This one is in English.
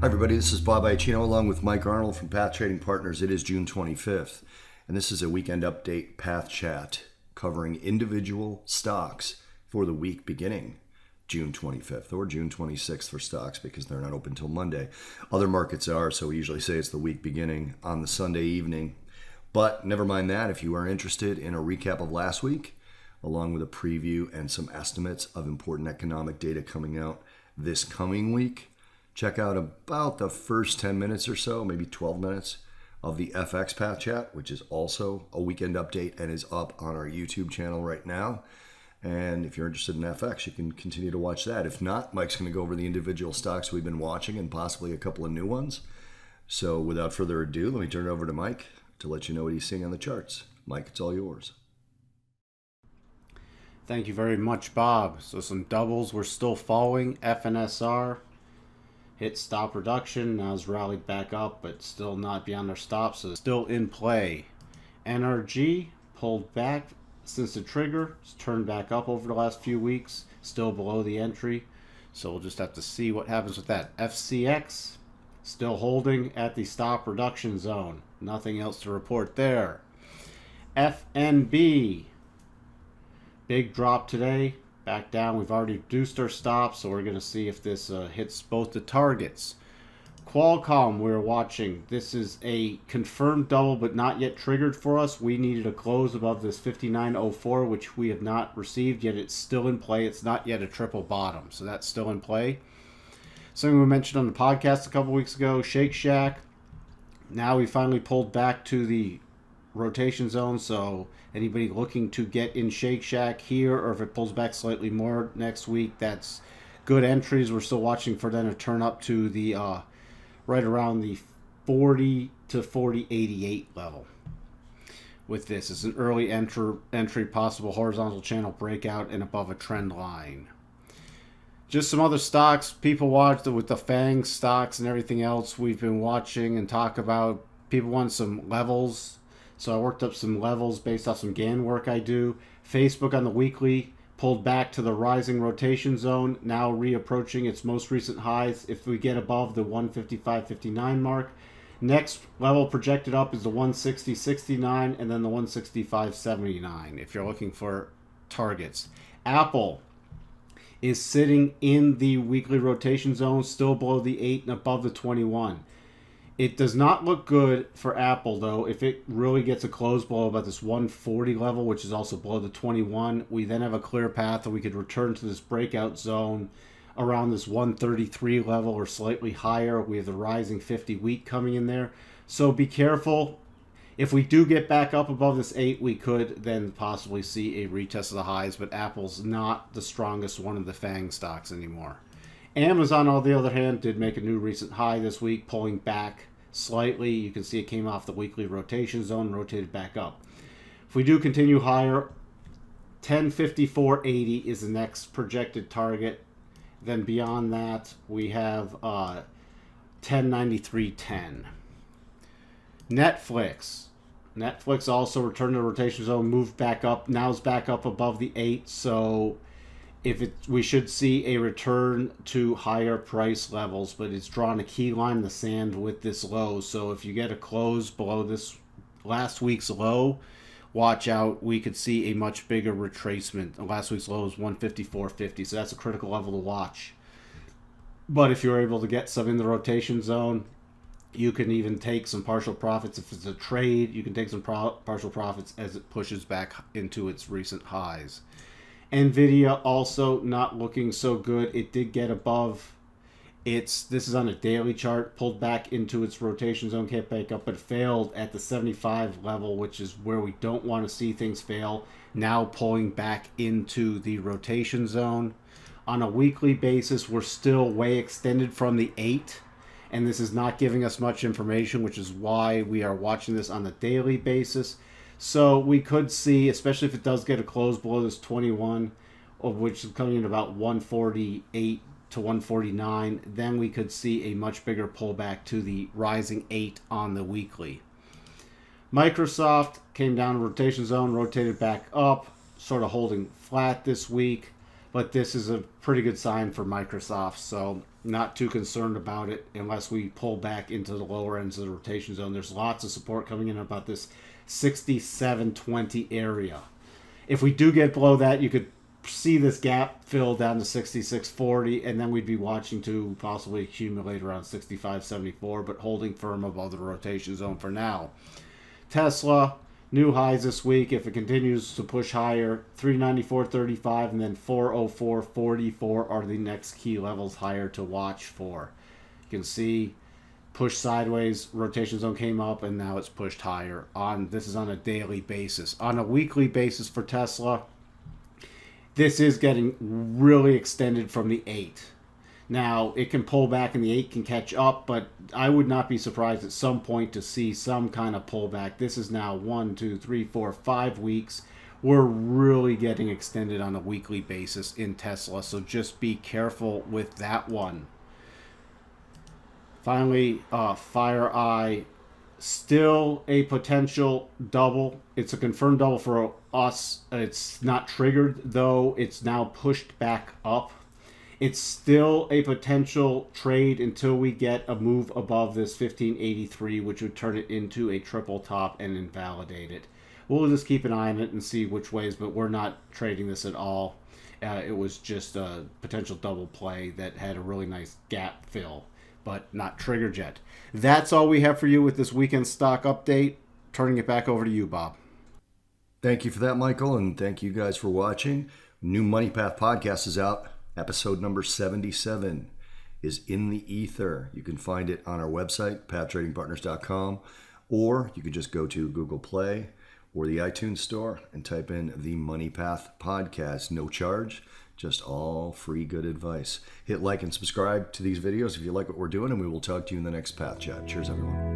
Hi everybody, this is Bob Iacchino along with Mike Arnold from Path Trading Partners. It is June 25th, and this is a weekend update Path Chat covering individual stocks for the week beginning June 25th or June 26th for stocks because they're not open till Monday. Other markets are, so we usually say it's the week beginning on the Sunday evening. But never mind that, if you are interested in a recap of last week, along with a preview and some estimates of important economic data coming out this coming week, check out about the first 10 minutes or so, maybe 12 minutes of the FX Path Chat, which is also a weekend update and is up on our YouTube channel right now. And if you're interested in FX, you can continue to watch that. If not, Mike's going to go over the individual stocks we've been watching and possibly a couple of new ones. So without further ado, let me turn it over to Mike to let you know what he's seeing on the charts. Mike, it's all yours. Thank you very much, Bob. So some doubles. We're still following FNSR. Hit stop reduction, now it's rallied back up, but still not beyond their stops, so still in play. NRG pulled back since the trigger, it's turned back up over the last few weeks, still below the entry, so we'll just have to see what happens with that. FCX still holding at the stop reduction zone, nothing else to report there. FNB, big drop today. Back down. We've already reduced our stops, so we're going to see if this hits both the targets. Qualcomm, we're watching. This is a confirmed double, but not yet triggered for us. We needed a close above this 59.04, which we have not received, yet it's still in play. It's not yet a triple bottom, so that's still in play. Something we mentioned on the podcast a couple weeks ago, Shake Shack. Now we finally pulled back to the rotation zone, so anybody looking to get in Shake Shack here, or if it pulls back slightly more next week, that's good entries. We're still watching for them to turn up to the right around the 40 to 40.88 level. With this, it's an early entry, possible horizontal channel breakout and above a trend line. Just some other stocks people watch with the FANG stocks and everything else we've been watching and talk about. People want some levels. So I worked up some levels based off some GAN work I do. Facebook on the weekly pulled back to the rising rotation zone, now reapproaching its most recent highs. If we get above the 155.59 mark, next level projected up is the 160.69 and then the 165.79 if you're looking for targets. Apple is sitting in the weekly rotation zone, still below the 8 and above the 21. It does not look good for Apple, though. If it really gets a close below about this 140 level, which is also below the 21, we then have a clear path that we could return to this breakout zone around this 133 level or slightly higher. We have the rising 50-week coming in there. So be careful. If we do get back up above this 8, we could then possibly see a retest of the highs, but Apple's not the strongest one of the FANG stocks anymore. Amazon, on the other hand, did make a new recent high this week, pulling back slightly. You can see it came off the weekly rotation zone, rotated back up. If we do continue higher, 1054.80 is the next projected target. Then beyond that, we have 1093.10. Netflix also returned to the rotation zone, moved back up. Now it's back up above the 8, so we should see a return to higher price levels, but it's drawn a key line in the sand with this low. So if you get a close below this last week's low, watch out. We could see a much bigger retracement. Last week's low was 154.50, so that's a critical level to watch. But if you're able to get some in the rotation zone, you can even take some partial profits. If it's a trade, you can take some partial profits as it pushes back into its recent highs. Nvidia also not looking so good. It did get above this is on a daily chart, pulled back into its rotation zone, came back up, but failed at the 75 level, which is where we don't want to see things fail. Now pulling back into the rotation zone. On a weekly basis, we're still way extended from the 8, and this is not giving us much information, which is why we are watching this on a daily basis. So we could see, especially if it does get a close below this 21, which is coming in about 148 to 149, then we could see a much bigger pullback to the rising 8 on the weekly. Microsoft came down to rotation zone, rotated back up, sort of holding flat this week. but this is a pretty good sign for Microsoft, so not too concerned about it unless we pull back into the lower ends of the rotation zone. There's lots of support coming in about this 67.20 area. If we do get below that, you could see this gap fill down to 66.40, and then we'd be watching to possibly accumulate around 65.74, but holding firm above the rotation zone for now. Tesla, new highs this week. If it continues to push higher, 394.35 and then 404.44 are the next key levels higher to watch for. You can see push sideways, rotation zone came up, and now it's pushed higher. This is on a daily basis. On a weekly basis for Tesla, this is getting really extended from the 8. Now, it can pull back and the 8 can catch up, but I would not be surprised at some point to see some kind of pullback. This is now 1, 2, 3, 4, 5 weeks. We're really getting extended on a weekly basis in Tesla, so just be careful with that one. Finally, FireEye, still a potential double. It's a confirmed double for us. It's not triggered, though. It's now pushed back up. It's still a potential trade until we get a move above this 1583, which would turn it into a triple top and invalidate it. We'll just keep an eye on it and see which ways, but we're not trading this at all. It was just a potential double play that had a really nice gap fill, but not triggered yet. That's all we have for you with this weekend stock update. Turning it back over to you, Bob. Thank you for that, Michael, and thank you guys for watching. New Money Path podcast is out. Episode number 77 is in the ether. You can find it on our website, pathtradingpartners.com, or you could just go to Google Play or the iTunes store and type in the Money Path podcast. No charge, just all free good advice. Hit like and subscribe to these videos if you like what we're doing, and we will talk to you in the next Path Chat. Cheers, everyone.